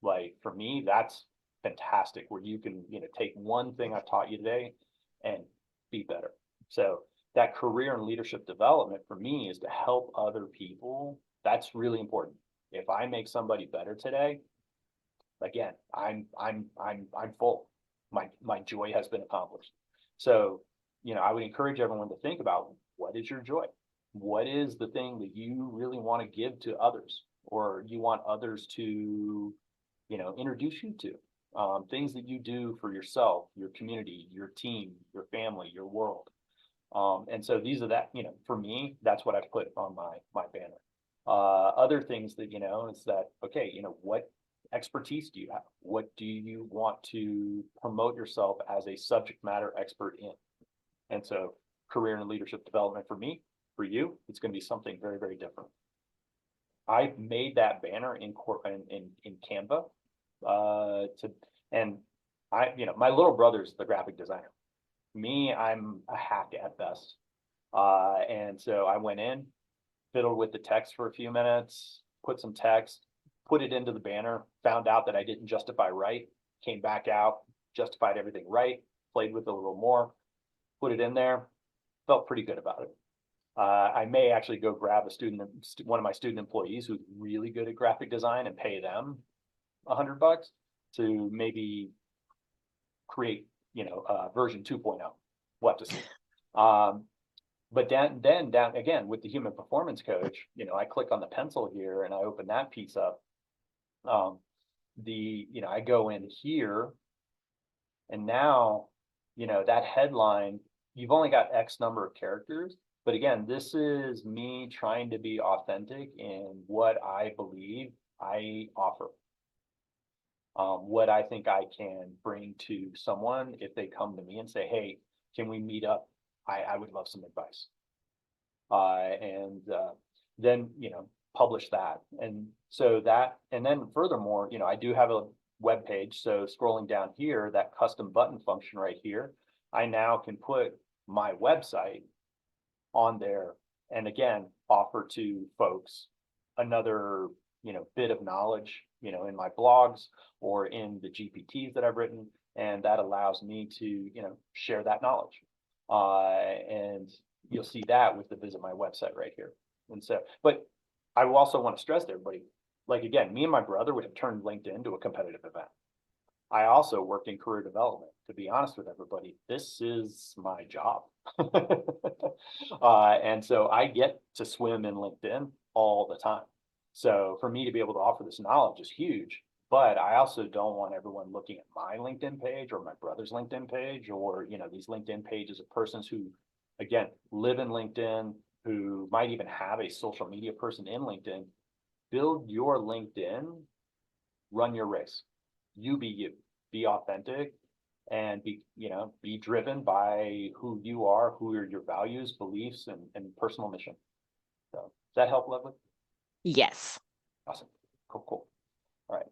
Like for me, that's fantastic where you can, take one thing I've taught you today and be better. So that career and leadership development for me is to help other people. That's really important. If I make somebody better today, again, I'm full. My joy has been accomplished. So, I would encourage everyone to think about, what is your joy? What is the thing that you really want to give to others, or you want others to, introduce you to? Things that you do for yourself, your community, your team, your family, your world. And so these are that, for me, that's what I've put on my banner. Other things that, is that, okay, what expertise do you have? What do you want to promote yourself as a subject matter expert in? And so career and leadership development for me, for you, it's going to be something very, very different. I've made that banner in Canva, and my little brother's the graphic designer. Me, I'm a hack at best. And so I went in, fiddled with the text for a few minutes, put some text, put it into the banner, found out that I didn't justify right, came back out, justified everything right, played with it a little more, put it in there, felt pretty good about it. I may actually go grab one of my student employees who's really good at graphic design and pay them $100 to maybe create, version 2.0. We'll have to see. But then down again with the human performance coach, I click on the pencil here and I open that piece up. I go in here and now, that headline, you've only got X number of characters. But again, this is me trying to be authentic in what I believe I offer. What I think I can bring to someone if they come to me and say, "Hey, can we meet up? I would love some advice." And then, publish that. And so and then furthermore, I do have a web page. So scrolling down here, that custom button function right here, I now can put my website on there and again, offer to folks another, bit of knowledge, in my blogs or in the GPTs that I've written. And that allows me to, share that knowledge. And you'll see that with the visit my website right here. And so, but I also want to stress to everybody, like, again, me and my brother would have turned LinkedIn to a competitive event. I also worked in career development. To be honest with everybody, this is my job. And so I get to swim in LinkedIn all the time. So for me to be able to offer this knowledge is huge, but I also don't want everyone looking at my LinkedIn page or my brother's LinkedIn page or, these LinkedIn pages of persons who, again, live in LinkedIn, who might even have a social media person in LinkedIn. Build your LinkedIn, run your race. You, be authentic, and be driven by who you are, who are your values, beliefs, and personal mission. So does that help, Lovely? Yes. Awesome. Cool. All right.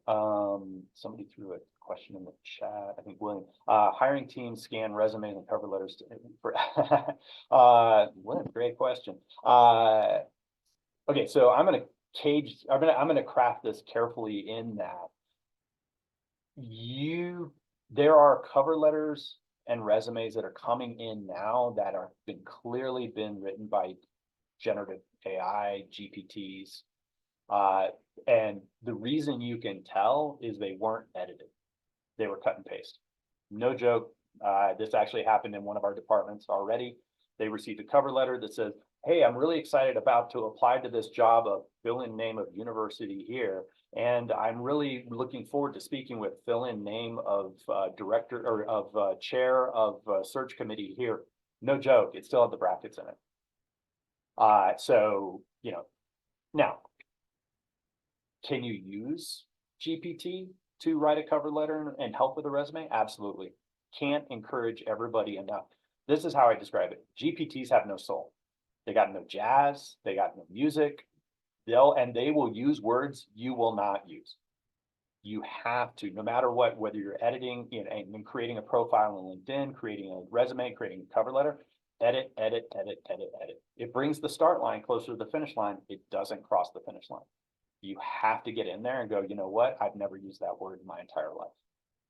Somebody threw a question in the chat. I think William. Hiring teams scan resumes and cover letters for William, great question. Okay, so I'm gonna craft this carefully in that there are cover letters and resumes that are coming in now that are clearly been written by generative AI, GPTs. And the reason you can tell is they weren't edited. They were cut and paste. No joke. This actually happened in one of our departments already. They received a cover letter that says, hey, I'm really excited about to apply to this job of fill-in name of university here. And I'm really looking forward to speaking with fill-in name of director or of chair of search committee here. No joke, it still had the brackets in it. So, now, can you use GPT to write a cover letter and help with a resume? Absolutely. Can't encourage everybody enough. This is how I describe it. GPTs have no soul. They got no jazz. They got no music. They will use words you will not use. You have to, no matter what, whether you're editing and creating a profile on LinkedIn, creating a resume, creating a cover letter, edit, edit, edit, edit, edit. It brings the start line closer to the finish line. It doesn't cross the finish line. You have to get in there and go, you know what? I've never used that word in my entire life.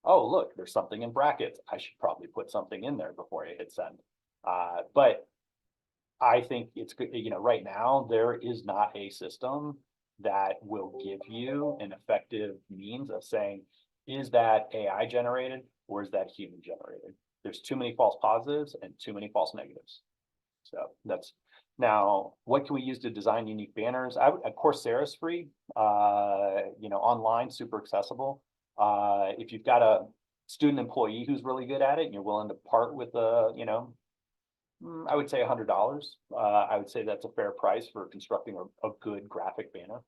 Oh, look, there's something in brackets. I should probably put something in there before I hit send. But I think it's good, right now, there is not a system that will give you an effective means of saying, is that AI generated or is that human generated? There's too many false positives and too many false negatives. So that's now, what can we use to design unique banners? Coursera's free, online, super accessible. If you've got a student employee who's really good at it and you're willing to part with I would say $100. I would say that's a fair price for constructing a good graphic banner.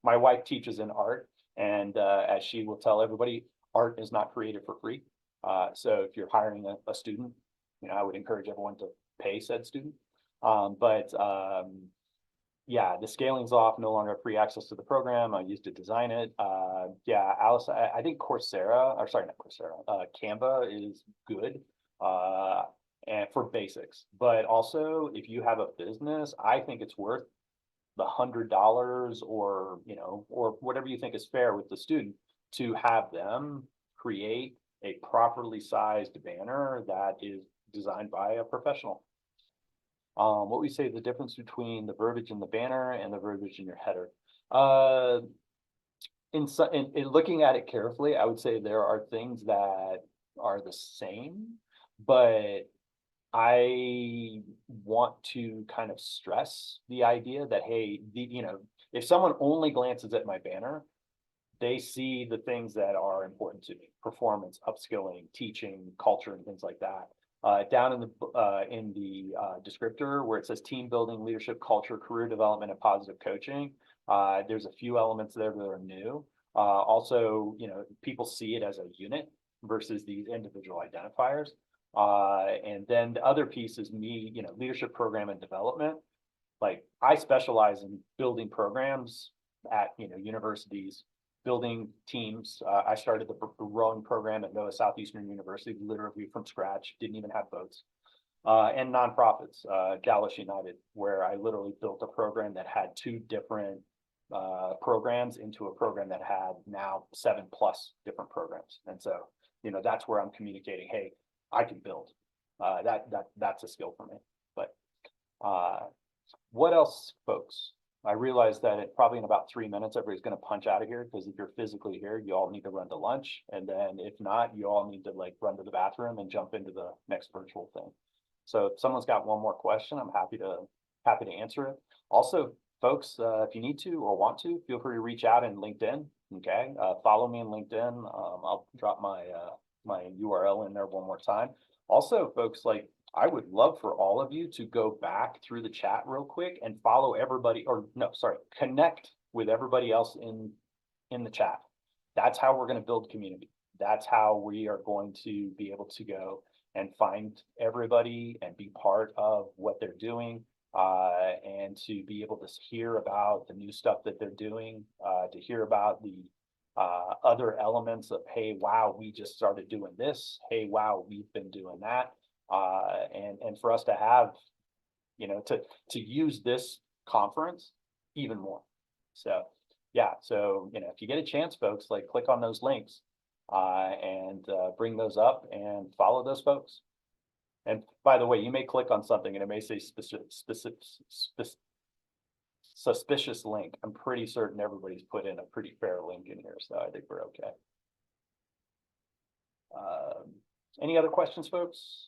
My wife teaches in art, and as she will tell everybody, art is not created for free. So if you're hiring a student, I would encourage everyone to pay said student. Yeah, the scaling's off, no longer free access to the program. I used to design it. Yeah, Alice, I think Coursera, or sorry, not Coursera, Canva is good. And for basics, but also if you have a business, I think it's worth the $100 or whatever you think is fair with the student to have them create a properly sized banner that is designed by a professional. What we say the difference between the verbiage in the banner and the verbiage in your header. In looking at it carefully, I would say there are things that are the same, but I want to kind of stress the idea that, hey, if someone only glances at my banner, they see the things that are important to me: performance, upskilling, teaching, culture, and things like that. Down in the descriptor where it says team building, leadership, culture, career development, and positive coaching, there's a few elements there that are new. Also, people see it as a unit versus these individual identifiers. And then the other piece is me, leadership program and development. Like, I specialize in building programs at, universities, building teams. I started the rowing program at Noah Southeastern University, literally from scratch, didn't even have boats. And nonprofits, Dallas United, where I literally built a program that had 2 different programs into a program that had now 7+ different programs. And so, that's where I'm communicating, hey, I can build. That's a skill for me. But what else, folks? I realize that probably in about 3 minutes, everybody's going to punch out of here, because if you're physically here, you all need to run to lunch. And then if not, you all need to run to the bathroom and jump into the next virtual thing. So if someone's got one more question, I'm happy to answer it. Also, folks, if you need to or want to, feel free to reach out in LinkedIn. Okay, follow me in LinkedIn. I'll drop my URL in there one more time. Also, folks, I would love for all of you to go back through the chat real quick and follow everybody, connect with everybody else in the chat. That's how we're going to build community. That's how we are going to be able to go and find everybody and be part of what they're doing, and to be able to hear about the new stuff that they're doing, to hear about the other elements of, hey, wow, we just started doing this. Hey, wow, we've been doing that. And for us to have, to use this conference even more. So, yeah. So, if you get a chance, folks, click on those links, and bring those up and follow those folks. And by the way, you may click on something and it may say suspicious link. I'm pretty certain everybody's put in a pretty fair link in here, so I think we're okay. Any other questions, folks?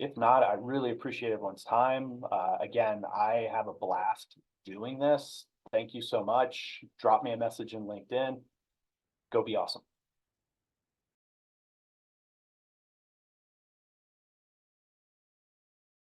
If not, I really appreciate everyone's time. Again, I have a blast doing this. Thank you so much. Drop me a message in LinkedIn. Go be awesome.